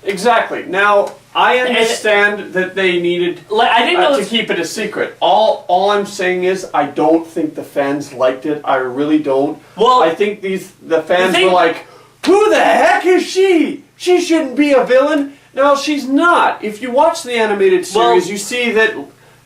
Exactly. Now, I understand that they needed I didn't know to keep it a secret. All I'm saying is I don't think the fans liked it. I really don't. Well, I think the fans were like, who the heck is she? She shouldn't be a villain. No, she's not. If you watch the animated series, you see that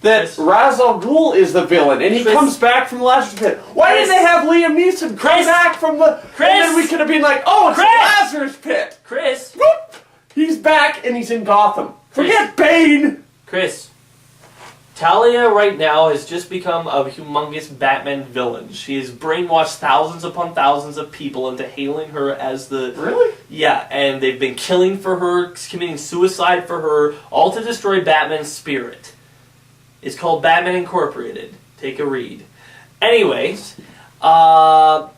Ra's al Ghul is the villain, and he comes back from the Lazarus pit. Why didn't they have Liam Neeson come back from the... and then we could have been like, oh, it's the Lazarus pit. Chris. Whoop! He's back, and he's in Gotham. Forget Bane! Chris. Talia right now has just become a humongous Batman villain. She has brainwashed thousands upon thousands of people into hailing her as the... Really? Yeah, and they've been killing for her, committing suicide for her, all to destroy Batman's spirit. It's called Batman Incorporated. Take a read. Anyways, so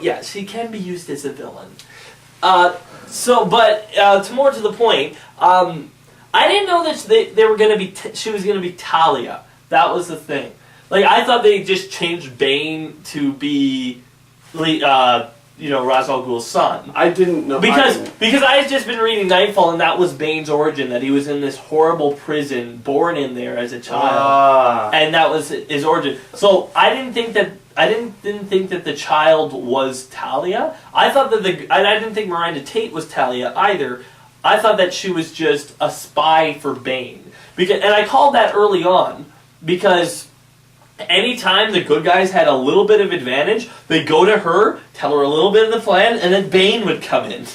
yeah, she can be used as a villain. More to the point, I didn't know that they were going to be. She was going to be Talia. That was the thing. Like, I thought they just changed Bane to be, Ra's al Ghul's son. I didn't know because I had just been reading Nightfall, and that was Bane's origin. That he was in this horrible prison, born in there as a child, and that was his origin. So I didn't think that. I didn't think that the child was Talia. I thought that I didn't think Miranda Tate was Talia either. I thought that she was just a spy for Bane. And I called that early on, because anytime the good guys had a little bit of advantage, they'd go to her, tell her a little bit of the plan, and then Bane would come in.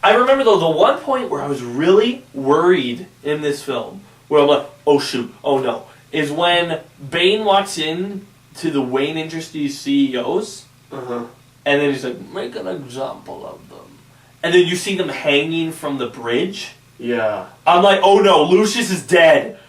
I remember, though, the one point where I was really worried in this film, where I'm like, oh shoot, oh no, is when Bane walks in to the Wayne Industries CEOs, and then he's like, make an example of them. And then you see them hanging from the bridge. Yeah. I'm like, oh no, Lucius is dead.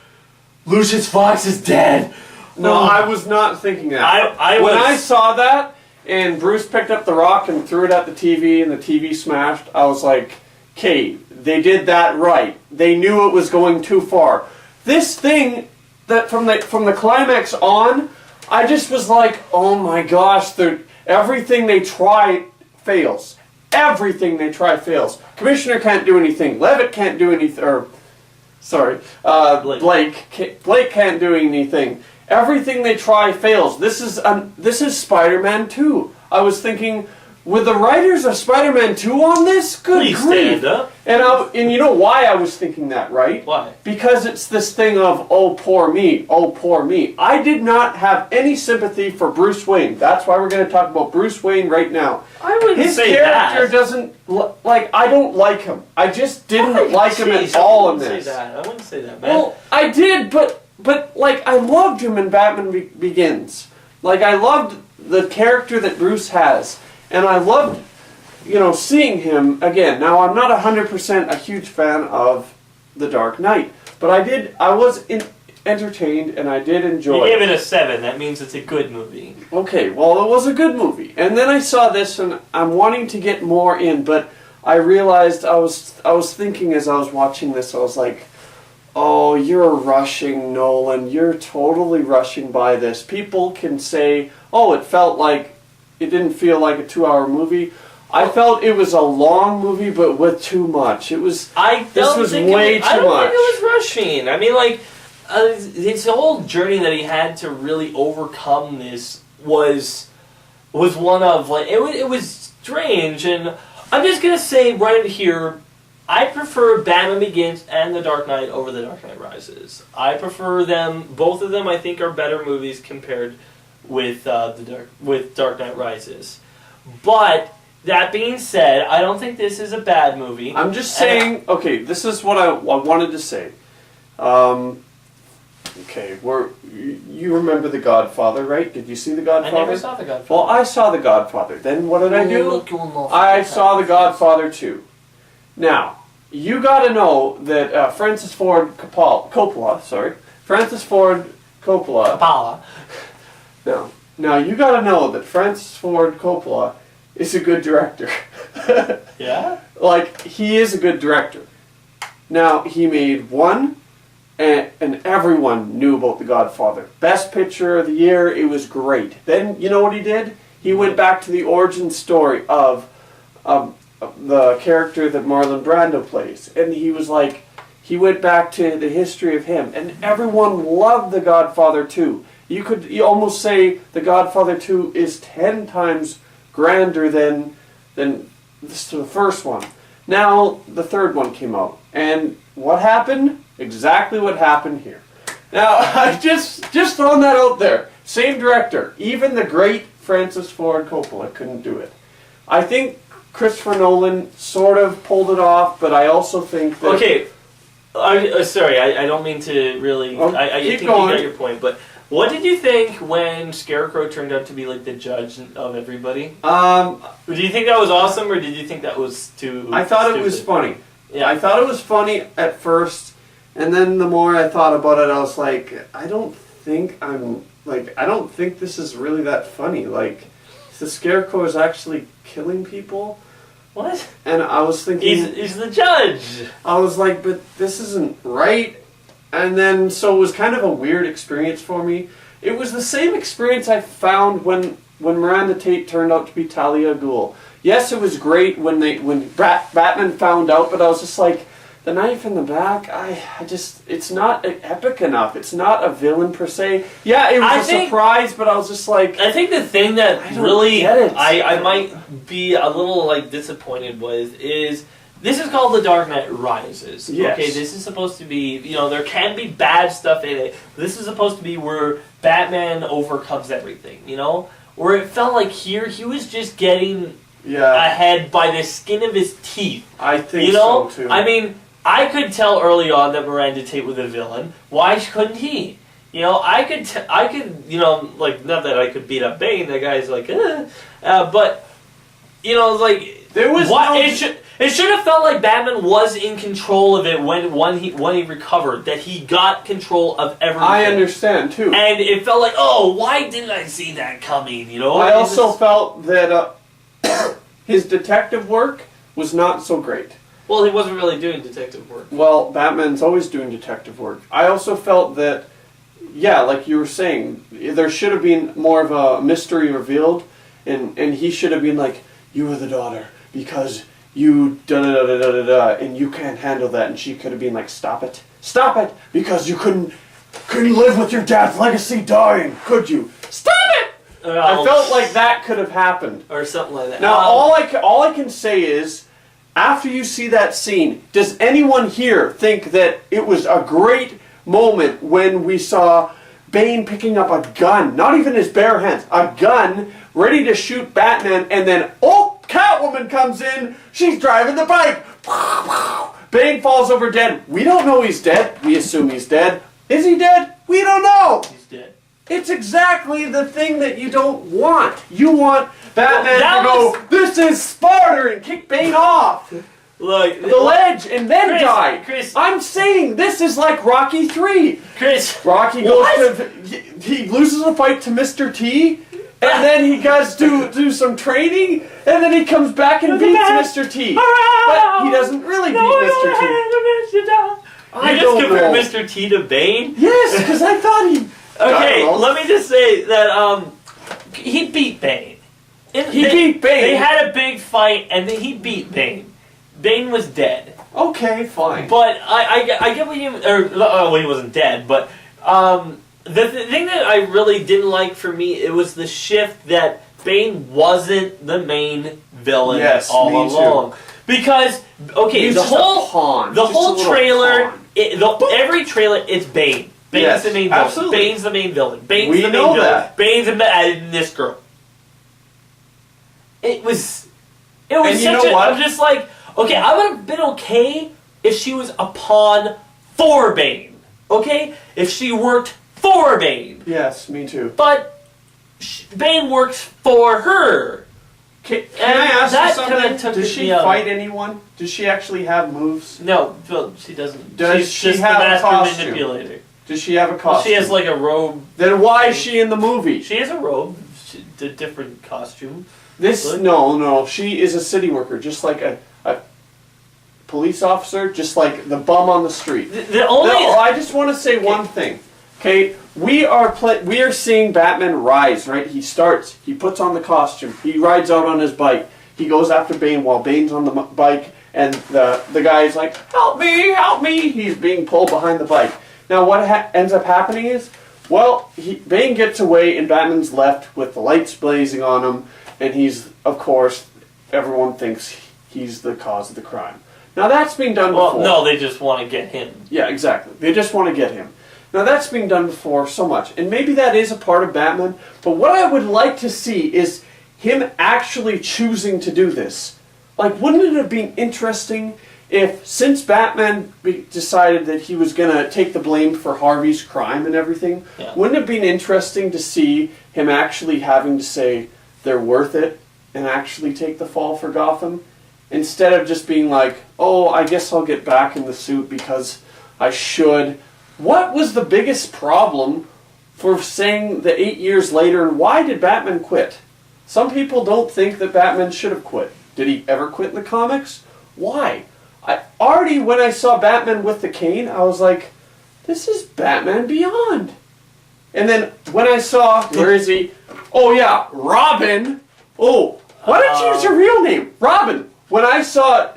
Lucius Fox is dead. No, I was not thinking that. When I saw that, and Bruce picked up the rock and threw it at the TV, and the TV smashed, I was like, okay, they did that right. They knew it was going too far. This thing, that from the climax on, I just was like, oh my gosh, everything they try fails. Everything they try fails. Commissioner can't do anything. Levitt can't do anything. Blake can't do anything. Everything they try fails. This is Spider-Man 2. I was thinking, with the writers of Spider-Man 2 on this, good grief. Stand up. And you know why I was thinking that, right? Why? Because it's this thing of, oh poor me, oh poor me. I did not have any sympathy for Bruce Wayne. That's why we're going to talk about Bruce Wayne right now. I wouldn't say that. His character doesn't, I don't like him. I just didn't like him at all in this. I wouldn't say that, man. Well, I did, but I loved him in Batman Begins. I loved the character that Bruce has. And I loved, seeing him again. Now, I'm not 100% a huge fan of The Dark Knight, but I was entertained, and I did enjoy it. You gave it a 7. That means it's a good movie. Okay, well, it was a good movie. And then I saw this, and I'm wanting to get more in, but I realized I was thinking as I was watching this, I was like, oh, you're rushing, Nolan. You're totally rushing by this. People can say, oh, it didn't feel like a 2-hour movie. I felt it was a long movie, but with too much. This was way too much. I don't think it was rushing. I mean, his whole journey that he had to really overcome this was one of, it was strange. And I'm just going to say right here, I prefer Batman Begins and The Dark Knight over The Dark Knight Rises. I prefer them. Both of them, I think, are better movies compared with Dark Knight Rises. But that being said, I don't think this is a bad movie. I'm just saying, okay, this is what I wanted to say. Okay, you remember The Godfather, right? Did you see The Godfather? I never saw The Godfather. Well, I saw The Godfather. Then what did I do? I saw The Godfather 2. Now, you got to know that Francis Ford Coppola. Now you got to know that Francis Ford Coppola is a good director. Yeah? He is a good director. Now, he made one, and everyone knew about The Godfather. Best Picture of the Year, it was great. Then, you know what he did? He went back to the origin story of the character that Marlon Brando plays, and he was like, he went back to the history of him, and everyone loved The Godfather 2. You almost say The Godfather 2 is 10 times grander than the first one. Now the third one came out, and what happened? Exactly what happened here. Now I just throwing that out there. Same director, even the great Francis Ford Coppola couldn't do it. I think Christopher Nolan sort of pulled it off, but I also think that... Okay, sorry, I don't mean to really... I think you got your point, but what did you think when Scarecrow turned out to be like the judge of everybody? Do you think that was awesome, or did you think that was too I thought stupid? It was funny. Yeah. I thought it was funny at first, and then the more I thought about it, I was like, I don't think this is really that funny. Like, the Scarecrow is actually killing people. What? And I was thinking... He's the judge! I was like, but this isn't right. And then, so it was kind of a weird experience for me. It was the same experience I found when Miranda Tate turned out to be Talia al Ghul. Yes, it was great when Batman found out, but I was just like, the knife in the back, it's not epic enough. It's not a villain per se. Yeah, it was a surprise, but I was just like... I think the thing that really I might be a little like disappointed with is... This is called The Dark Knight Rises. Yes. Okay, this is supposed to be, there can be bad stuff in it. This is supposed to be where Batman overcomes everything, Where it felt like here, he was just getting ahead by the skin of his teeth. I think so, too. I mean, I could tell early on that Miranda Tate was a villain. Why couldn't he? I could, like, not that I could beat up Bane, that guy's like, but, like, there was It should have felt like Batman was in control of it when he recovered, that he got control of everything. I understand, too. And it felt like, why didn't I see that coming, I also felt that his detective work was not so great. Well, he wasn't really doing detective work. Well, Batman's always doing detective work. I also felt that, like you were saying, there should have been more of a mystery revealed, and he should have been like, you were the daughter, because... you da-da-da-da-da-da, and you can't handle that. And she could have been like, stop it, because you couldn't live with your dad's legacy dying, could you? Stop it! I felt like that could have happened. Or something like that. Now, all I can say is, after you see that scene, does anyone here think that it was a great moment when we saw Bane picking up a gun, not even his bare hands, a gun, ready to shoot Batman, and then, Catwoman comes in, she's driving the bike. Bane falls over dead. We don't know he's dead. We assume he's dead. Is he dead? We don't know. He's dead. It's exactly the thing that you don't want. You want Batman to go, this is Sparta, and kick Bane off. Look, the ledge and then die. Chris, I'm saying this is like Rocky 3. Chris. Rocky goes he loses a fight to Mr. T. And then he goes do some training, and then he comes back and beats Mr. T. But he doesn't really beat Mr. T. I just compared Mr. T to Bane? Yes, because I thought he... Okay, let me just say that he beat Bane. He beat Bane. They had a big fight, and then he beat Bane. Bane was dead. Okay, fine. But I get what you... well, he wasn't dead, but... The thing that I really didn't like for me, it was the shift that Bane wasn't the main villain all along. Too. Because, okay, the whole trailer, every trailer, it's Bane. Bane's the main villain. Absolutely. Bane's the main villain. Bane's we the main know villain. That. Bane's and this girl. It was and such I'm just like, okay, I would have been okay if she was a pawn for Bane. Okay? If she worked for Bane. Yes, me too. But Bane works for her. Can I ask you something? Does she fight anyone? Does she actually have moves? No, she doesn't. She's she just have the a costume? manipulator. Does she have a costume? Well, she has like a robe. Then why is she in the movie? She has a robe. A different costume. No. She is a city worker, just like a police officer, just like the bum on the street. I just want to say one thing. Okay, we are seeing Batman rise, right? He puts on the costume, he rides out on his bike, he goes after Bane while Bane's on the bike, and the guy's like, help me, help me. He's being pulled behind the bike. Now what ends up happening is, well, Bane gets away and Batman's left with the lights blazing on him, and he's, of course, everyone thinks he's the cause of the crime. Now that's been done before. Well, no, they just want to get him. Yeah, exactly. They just want to get him. Now that's been done before so much, and maybe that is a part of Batman, but what I would like to see is him actually choosing to do this. Like, wouldn't it have been interesting if, since Batman decided that he was going to take the blame for Harvey's crime and everything, wouldn't it have been interesting to see him actually having to say they're worth it and actually take the fall for Gotham? Instead of just being like, oh, I guess I'll get back in the suit because I should. What was the biggest problem for saying the 8 years later, and why did Batman quit? Some people don't think that Batman should have quit. Did he ever quit in the comics? Why? When I saw Batman with the cane, I was like, this is Batman Beyond. And then when I saw, where is he? Oh yeah, Robin. Oh, why don't you use your real name? Robin. When I saw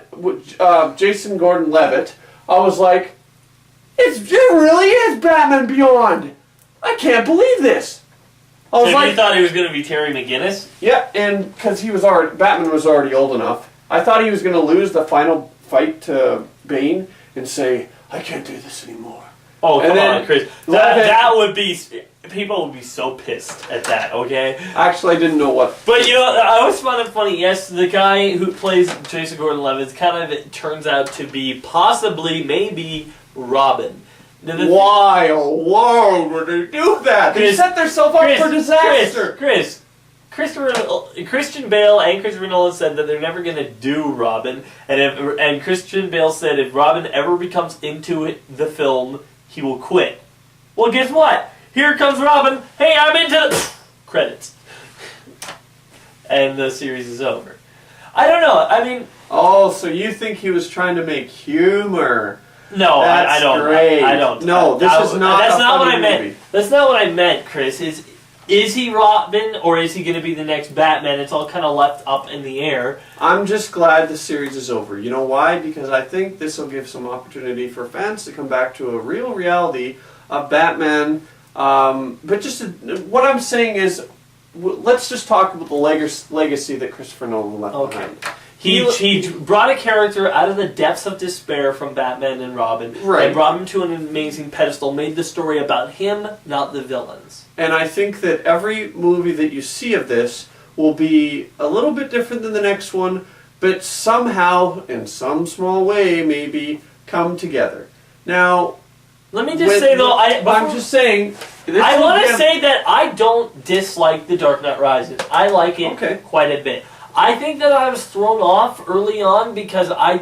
Jason Gordon-Levitt, I was like, it really is Batman Beyond. I can't believe this. So you thought he was going to be Terry McGinnis? Yeah, and because Batman was already old enough. I thought he was going to lose the final fight to Bane and say, I can't do this anymore. Oh, come on, Chris. That would be... People would be so pissed at that, okay? Actually, I didn't know what... But, you know, I always found it funny. Yes, the guy who plays Jason Gordon-Levitt it turns out to be possibly, maybe, Robin. Why? Oh, why would they do that? They set themselves up for disaster. Christian Bale and Christopher Nolan said that they're never going to do Robin, and Christian Bale said if Robin ever becomes into the film, he will quit. Well, guess what? Here comes Robin. Hey, I'm into the credits, and the series is over. I don't know. I mean, oh, so you think he was trying to make humor? No, I don't. Great. I don't. No, this is not. That's not what I movie. meant. That's not what I meant, Chris. Is he Robin or is he going to be the next Batman? It's all kind of left up in the air. I'm just glad the series is over. You know why? Because I think this will give some opportunity for fans to come back to a real reality of Batman. But just what I'm saying is, let's just talk about the legacy that Christopher Nolan left behind. He brought a character out of the depths of despair from Batman and Robin, and brought him to an amazing pedestal, made the story about him, not the villains. And I think that every movie that you see of this will be a little bit different than the next one, but somehow, in some small way, maybe, come together. Now, let me just say, though, I'm just saying... I want to say that I don't dislike The Dark Knight Rises. I like it quite a bit. I think that I was thrown off early on because I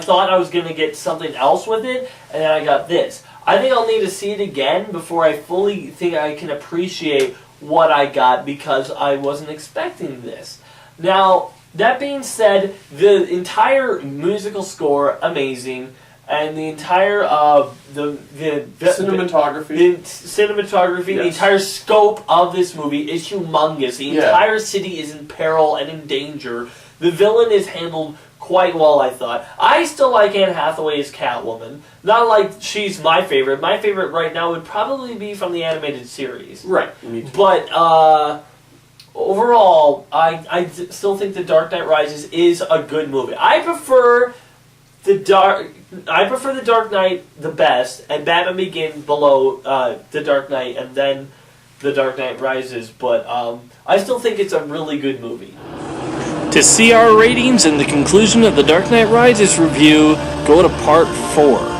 thought I was going to get something else with it, and then I got this. I think I'll need to see it again before I fully think I can appreciate what I got because I wasn't expecting this. Now, that being said, the entire musical score, amazing. And the entire cinematography, the entire scope of this movie is humongous. The entire city is in peril and in danger. The villain is handled quite well, I thought. I still like Anne Hathaway as Catwoman. Not like she's my favorite. My favorite right now would probably be from the animated series. Right. Me too. But overall, I still think The Dark Knight Rises is a good movie. I prefer The Dark Knight the best, and Batman Begins below The Dark Knight, and then The Dark Knight Rises, but I still think it's a really good movie. To see our ratings and the conclusion of The Dark Knight Rises review, go to Part 4.